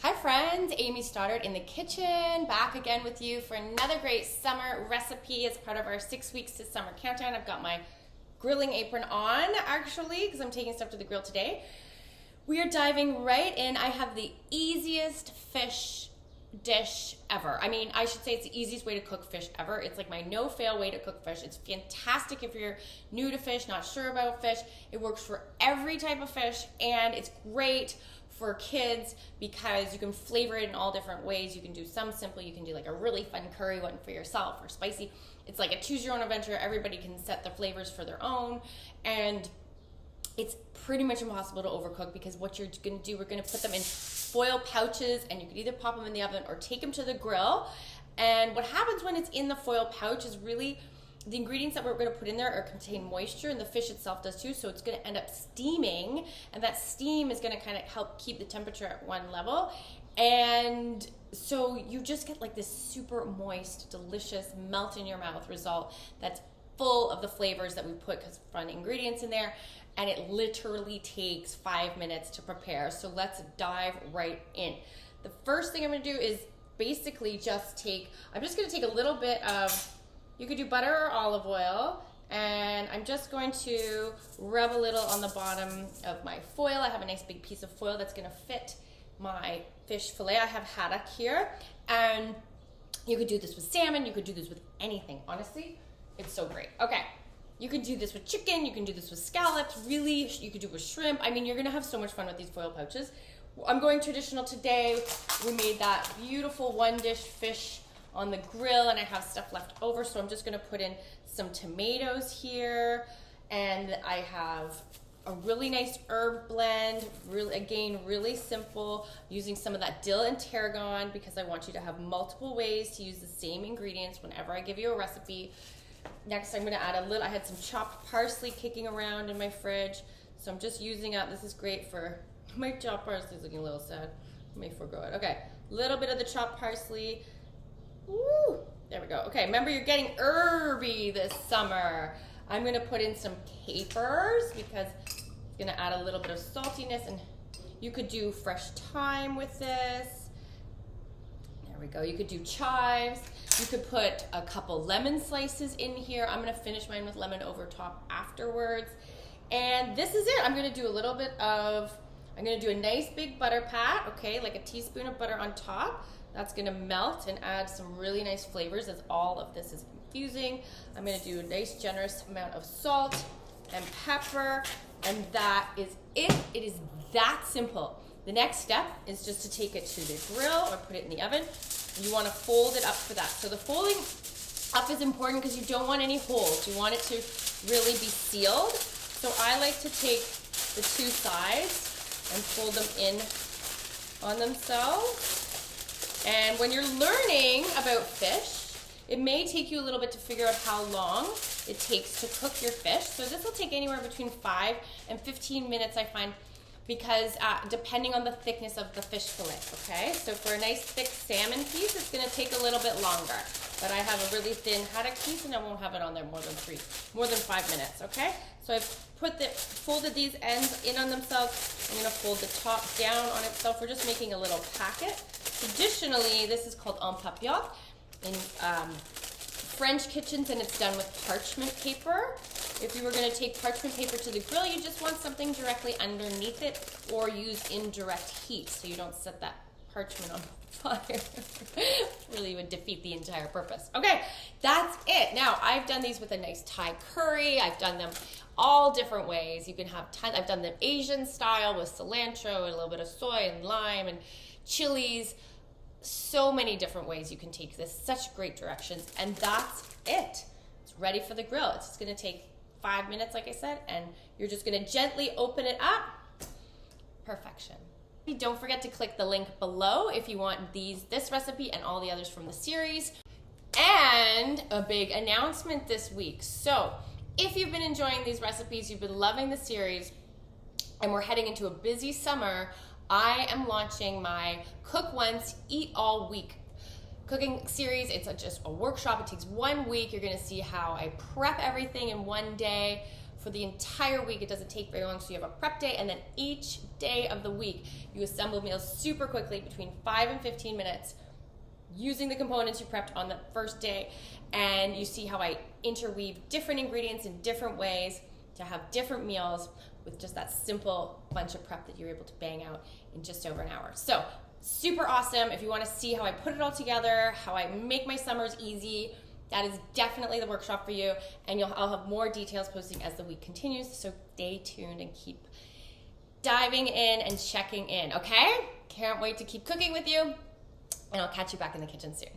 Hi friends, Amy Stoddard in the kitchen, back again with you for another great summer recipe as part of our 6 weeks to summer countdown. I've got my grilling apron on actually because I'm taking stuff to the grill today. We are diving right in. I have the easiest fish dish ever. I mean, I should say it's the easiest way to cook fish ever. It's like my no-fail way to cook fish. It's fantastic if you're new to fish, not sure about fish. It works for every type of fish, and it's great for kids because you can flavor it in all different ways. You can do some simple, you can do like a really fun curry one for yourself or spicy. It's like a choose your own adventure. Everybody can set the flavors for their own, and it's pretty much impossible to overcook because what you're gonna do, we're gonna put them in foil pouches, and you can either pop them in the oven or take them to the grill. And what happens when it's in the foil pouch is really the ingredients that we're going to put in there contain moisture, and the fish itself does too, so it's going to end up steaming, and that steam is going to kind of help keep the temperature at one level, and so you just get like this super moist, delicious, melt in your mouth result that's full of the flavors that we put because fun ingredients in there, and it literally takes 5 minutes to prepare. So let's dive right in. The first thing I'm going to do is basically I'm just going to take a little bit of, you could do butter or olive oil, and I'm just going to rub a little on the bottom of my foil. I have a nice big piece of foil that's going to fit my fish fillet. I have haddock here, and you could do this with salmon, you could do this with anything. Honestly, it's so great. Okay, you could do this with chicken, you can do this with scallops, really, you could do it with shrimp. I mean, you're going to have so much fun with these foil pouches. I'm going traditional today. We made that beautiful one dish fish on the grill, and I have stuff left over, so I'm just gonna put in some tomatoes here, and I have a really nice herb blend, really simple, using some of that dill and tarragon because I want you to have multiple ways to use the same ingredients whenever I give you a recipe. Next, I'm gonna add I had some chopped parsley kicking around in my fridge, so I'm just using up, this is great for, my chopped parsley is looking a little sad, I may forego it. Okay, a little bit of the chopped parsley. Woo, there we go. Okay, remember you're getting herby this summer. I'm gonna put in some capers because it's gonna add a little bit of saltiness, and you could do fresh thyme with this. There we go. You could do chives. You could put a couple lemon slices in here. I'm gonna finish mine with lemon over top afterwards. And this is it. I'm gonna do a nice big butter pat, okay, like a teaspoon of butter on top. That's gonna melt and add some really nice flavors as all of this is infusing. I'm gonna do a nice generous amount of salt and pepper, and that is it. It is that simple. The next step is just to take it to the grill or put it in the oven. You wanna fold it up for that. So the folding up is important because you don't want any holes. You want it to really be sealed. So I like to take the two sides and fold them in on themselves. And when you're learning about fish, it may take you a little bit to figure out how long it takes to cook your fish. So this will take anywhere between 5 and 15 minutes, I find, because depending on the thickness of the fish fillet, okay? So for a nice thick salmon piece, it's gonna take a little bit longer. But I have a really thin haddock piece, and I won't have it on there more than 5 minutes, okay? So I've folded these ends in on themselves. I'm gonna fold the top down on itself. We're just making a little packet. Traditionally, this is called en papillote in French kitchens, and it's done with parchment paper. If you were going to take parchment paper to the grill, you just want something directly underneath it, or use indirect heat so you don't set that parchment on fire. Really would defeat the entire purpose. Okay, that's it. Now, I've done these with a nice Thai curry. I've done them all different ways. You can have I've done them Asian style with cilantro and a little bit of soy and lime and chilies. So many different ways you can take this. Such great directions, and that's it. It's ready for the grill. It's just gonna take 5 minutes, like I said, and you're just gonna gently open it up. Perfection. Don't forget to click the link below if you want this recipe and all the others from the series. And a big announcement this week. So if you've been enjoying these recipes, you've been loving the series, and we're heading into a busy summer, I am launching my Cook Once, Eat All Week cooking series. It's just a workshop. It takes 1 week. You're gonna see how I prep everything in one day for the entire week. It doesn't take very long, so you have a prep day, and then each day of the week, you assemble meals super quickly, between 5 and 15 minutes, using the components you prepped on the first day. And you see how I interweave different ingredients in different ways to have different meals with just that simple bunch of prep that you're able to bang out in just over an hour. So super awesome. If you want to see how I put it all together, how I make my summers easy, that is definitely the workshop for you. And I'll have more details posting as the week continues. So stay tuned and keep diving in and checking in, okay? Can't wait to keep cooking with you. And I'll catch you back in the kitchen soon.